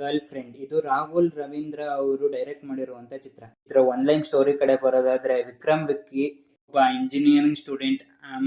Girl friend. ಇದು ರಾಹುಲ್ ರವೀಂದ್ರ ಅವರು direct ಮಾಡಿರುವಂತ ಚಿತ್ರ. ಇದರ ಒನ್ಲೈನ್ ಸ್ಟೋರಿ ಕಡೆ ಬರೋದಾದ್ರೆ, ವಿಕ್ರಮ್ ವಿಕ್ಕಿ ಒಬ್ಬ ಇಂಜಿನಿಯರಿಂಗ್ ಸ್ಟೂಡೆಂಟ್,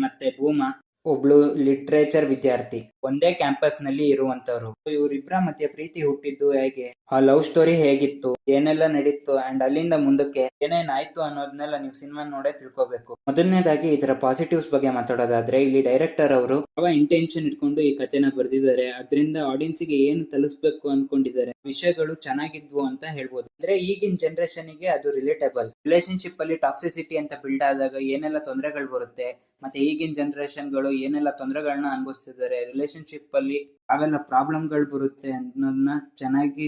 ಮತ್ತೆ ಭೂಮಾ ಒಬ್ಳು ಲಿಟ್ರೇಚರ್ ವಿದ್ಯಾರ್ಥಿ. ಒಂದೇ ಕ್ಯಾಂಪಸ್ ನಲ್ಲಿ ಇರುವಂತವ್ರು. ಇವರಿಬ್ಬರ ಮಧ್ಯೆ ಪ್ರೀತಿ ಹುಟ್ಟಿದ್ದು ಹೇಗೆ, ಆ ಲವ್ ಸ್ಟೋರಿ ಹೇಗಿತ್ತು, ಏನೆಲ್ಲ ನಡೀತು, ಅಂಡ್ ಅಲ್ಲಿಂದ ಮುಂದಕ್ಕೆ ಏನೇನಾಯ್ತು ಅನ್ನೋದನ್ನೆಲ್ಲ ನೀವು ಸಿನಿಮಾ ನೋಡೇ ತಿಳ್ಕೋಬೇಕು. ಮೊದಲನೇದಾಗಿ ಇದರ ಪಾಸಿಟಿವ್ಸ್ ಬಗ್ಗೆ ಮಾತಾಡೋದಾದ್ರೆ, ಇಲ್ಲಿ ಡೈರೆಕ್ಟರ್ ಅವರು ಯಾವ ಇಂಟೆನ್ಷನ್ ಇಟ್ಕೊಂಡು ಈ ಕಥೆನ ಬರೆದಿದ್ದಾರೆ, ಅದರಿಂದ ಆಡಿಯನ್ಸ್ ಗೆ ಏನು ತಲುಪಿಸಬೇಕು ಅನ್ಕೊಂಡಿದ್ದಾರೆ, ವಿಷಯಗಳು ಚೆನ್ನಾಗಿದ್ವು ಅಂತ ಹೇಳ್ಬೋದು. ಅಂದ್ರೆ ಈಗಿನ ಜನರೇಷನ್ ಗೆ ಅದು ರಿಲೇಟಬಲ್. ರಿಲೇಶನ್ಶಿಪ್ ಅಲ್ಲಿ ಟಾಕ್ಸಿಸಿಟಿ ಅಂತ ಬಿಲ್ಡ್ ಆದಾಗ ಏನೆಲ್ಲ ತೊಂದರೆಗಳು ಬರುತ್ತೆ, ಮತ್ತೆ ಈಗಿನ ಜನರೇಷನ್ ಗಳು ಏನೆಲ್ಲ ತೊಂದರೆಗಳನ್ನ ಅನುಭವಿಸ್ತಿದ್ದಾರೆ, ರಿಲೇಶನ್ಶಿಪ್ ಅಲ್ಲಿ ಅವೆಲ್ಲ ಪ್ರಾಬ್ಲಮ್ಗಳು ಬರುತ್ತೆ ಅನ್ನೋದನ್ನ ಚೆನ್ನಾಗಿ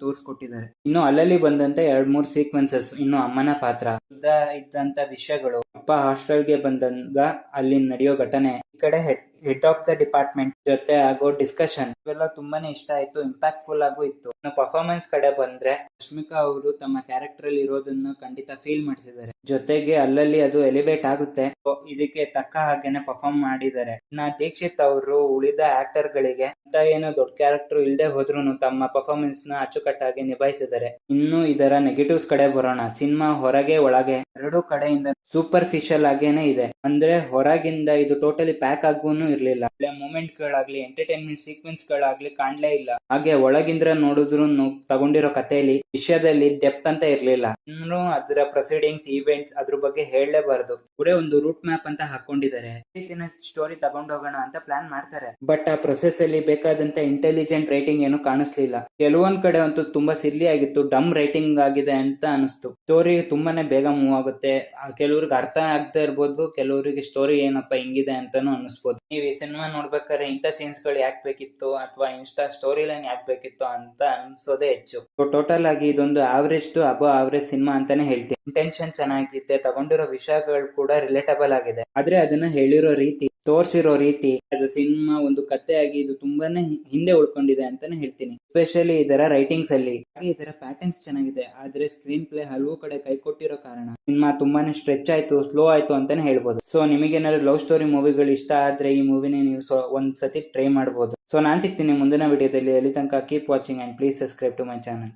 ತೋರಿಸ್ಕೊಟ್ಟಿದ್ದಾರೆ. ಇನ್ನು ಅಲ್ಲಲ್ಲಿ ಬಂದಂತೆ 2-3 ಸೀಕ್ವೆನ್ಸಸ್, ಇನ್ನು ಅಮ್ಮನ ಪಾತ್ರ, ಇದ್ದಂತ ವಿಷಯಗಳು, ಅಪ್ಪ ಹಾಸ್ಟೆಲ್ಗೆ ಬಂದಾಗ ಅಲ್ಲಿ ನಡೆಯೋ ಘಟನೆ, ಈ ಕಡೆ ಹೆಡ್ ಆಫ್ ದ ಡಿಪಾರ್ಟ್ಮೆಂಟ್ ಜೊತೆ ಆಗೋ ಡಿಸ್ಕಷನ್, ಇವೆಲ್ಲ ತುಂಬಾನೇ ಇಷ್ಟ ಆಯ್ತು. ಇಂಪ್ಯಾಕ್ಟ್ಫುಲ್ ಆಗು ಇತ್ತು. ಇನ್ನು ಪರ್ಫಾರ್ಮೆನ್ಸ್ ಕಡೆ ಬಂದ್ರೆ, ರಶ್ಮಿಕಾ ಅವರು ತಮ್ಮ ಕ್ಯಾರೆಕ್ಟರ್ ಅಲ್ಲಿ ಇರೋದನ್ನ ಖಂಡಿತ ಫೀಲ್ ಮಾಡಿಸಿದ್ದಾರೆ. ಜೊತೆಗೆ ಅಲ್ಲಲ್ಲಿ ಅದು ಎಲಿವೇಟ್ ಆಗುತ್ತೆ. ಇದಕ್ಕೆ ತಕ್ಕ ಹಾಗೇನೆ ಪರ್ಫಾರ್ಮ್ ಮಾಡಿದ್ದಾರೆ. ಇನ್ನ ದೀಕ್ಷಿತ್ ಅವರು ಉಳಿದ ಆಕ್ಟರ್ ಗಳಿಗೆ ಅಂತ ಏನೋ ದೊಡ್ಡ ಕ್ಯಾರೆಕ್ಟರ್ ಇಲ್ಲದೆ ಹೋದ್ರು ತಮ್ಮ ಪರ್ಫಾರ್ಮೆನ್ಸ್ ನ ಅಚ್ಚುಕಟ್ಟಾಗಿ ನಿಭಾಯಿಸಿದ್ದಾರೆ. ಇನ್ನು ಇದರ ನೆಗೆಟಿವ್ಸ್ ಕಡೆ ಬರೋಣ. ಸಿನಿಮಾ ಹೊರಗೆ ಒಳಗೆ ಎರಡೂ ಕಡೆಯಿಂದ ಸೂಪರ್ಫಿಷಿಯಲ್ ಆಗೇನೆ ಇದೆ. ಅಂದ್ರೆ ಹೊರಗಿಂದ ಇದು ಟೋಟಲಿ ಪ್ಯಾಕ್ ಆಗುನು ಇರ್ಲಿಲ್ಲ. ಒಳ್ಳೆ ಮೂಮೆಂಟ್ ಗಳಾಗ್ಲಿ, ಎಂಟರ್ಟೈನ್ಮೆಂಟ್ ಸೀಕ್ವೆನ್ಸ್ ಗಳಾಗ್ಲಿ ಕಾಣ್ಲೇ ಇಲ್ಲ. ಹಾಗೆ ಒಳಗಿಂದ್ರ ನೋಡಿದ್ರು ತಗೊಂಡಿರೋ ಕಥೆಯಲ್ಲಿ ವಿಷಯದಲ್ಲಿ ಡೆಪ್ತ್ ಅಂತ ಇರ್ಲಿಲ್ಲ. ಇನ್ನು ಅದರ ಪ್ರೊಸೀಡಿಂಗ್ಸ್, ಈವೆಂಟ್ಸ್ ಅದ್ರ ಬಗ್ಗೆ ಹೇಳಲೇಬಾರದು. ಇವರೇ ಒಂದು ರೂಟ್ ಮ್ಯಾಪ್ ಅಂತ ಹಾಕೊಂಡಿದ್ದಾರೆ. ರೀತಿನ ಸ್ಟೋರಿ ತಗೊಂಡೋಗೋಣ ಅಂತ ಪ್ಲಾನ್ ಮಾಡ್ತಾರೆ. ಬಟ್ ಆ ಪ್ರೊಸೆಸ್ ಅಲ್ಲಿ ಬೇಕಾದಂತ ಇಂಟೆಲಿಜೆಂಟ್ ರೈಟಿಂಗ್ ಏನು ಕಾಣಿಸ್ಲಿಲ್ಲ. ಕೆಲವೊಂದ್ ಕಡೆ ಅಂತೂ ತುಂಬಾ ಸಿಲ್ಲಿ ಆಗಿತ್ತು, ಡಮ್ ರೈಟಿಂಗ್ ಆಗಿದೆ ಅಂತ ಅನಿಸ್ತು. ಸ್ಟೋರಿ ತುಂಬಾನೇ ಬೇಗ ಮೂವ್ ಆಗುತ್ತೆ. ಕೆಲವ್ರಿಗೆ ಅರ್ಥ ಆಗದೆ ಇರ್ಬೋದು, ಕೆಲವರಿಗೆ ಸ್ಟೋರಿ ಏನಪ್ಪ ಹಿಂಗಿದೆ ಅಂತಾನು ಅನಿಸ್ಬೋದು. ನೀವು ಈ ಸಿನಿಮಾ ನೋಡ್ಬೇಕಾದ್ರೆ ಇಂಥ ಸೀನ್ಸ್ ಗಳು ಯಾಕೆ ಬೇಕಿತ್ತು ಅಥವಾ ಇನ್ಸ್ಟಾ ಸ್ಟೋರಿ ಲೈನ್ ಯಾಕೆ ಬೇಕಿತ್ತು ಅಂತ ಅನ್ಸೋದೇ ಹೆಚ್ಚು. ಟೋಟಲ್ ಆಗಿ ಇದೊಂದು average to above average cinema ಅಂತಾನೆ ಹೇಳ್ತೀನಿ. ಇಂಟೆನ್ಷನ್ ಚೆನ್ನಾಗಿದೆ, ತಗೊಂಡಿರೋ ವಿಷಯಗಳು ಕೂಡ ರಿಲೇಟಬಲ್ ಆಗಿದೆ. ಆದ್ರೆ ಅದನ್ನ ಹೇಳಿರೋ ರೀತಿ, ತೋರಿಸಿರೋ ರೀತಿ, ಆಸ್ ಅ ಸಿನಿಮಾ ಒಂದು ಕಥೆಯಾಗಿ ಇದು ತುಂಬಾನೇ ಹಿಂದೆ ಉಳ್ಕೊಂಡಿದೆ ಅಂತಾನೆ ಹೇಳ್ತೀನಿ. ಎಸ್ಪೆಷಲಿ ಇದರ ರೈಟಿಂಗ್ಸ್ ಅಲ್ಲಿ. ಹಾಗೆ ಇದರ ಪ್ಯಾಟರ್ನ್ಸ್ ಚೆನ್ನಾಗಿದೆ, ಆದ್ರೆ ಸ್ಕ್ರೀನ್ ಪ್ಲೇ ಹಲವು ಕಡೆ ಕೈ ಕೊಟ್ಟಿರೋ ಕಾರಣ ಸಿನಿಮಾ ತುಂಬಾನೇ ಸ್ಟ್ರೆಚ್ ಆಯ್ತು, ಸ್ಲೋ ಆಯ್ತು ಅಂತಾನೆ ಹೇಳ್ಬೋದು. ಸೊ ನಿಮಗೇನಾದ್ರು ಲವ್ ಸ್ಟೋರಿ ಮೂವಿಗಳು ಇಷ್ಟ ಆದ್ರೆ ಈ ಮೂವಿನ ನೀವು ಒಂದ್ ಸತಿ ಟ್ರೈ ಮಾಡಬಹುದು. ಸೊ ನಾನ್ ಸಿಗ್ತೀನಿ ಮುಂದಿನ ವಿಡಿಯೋದಲ್ಲಿ. ಅಲ್ಲಿ ತನಕ keep watching and please subscribe to my channel.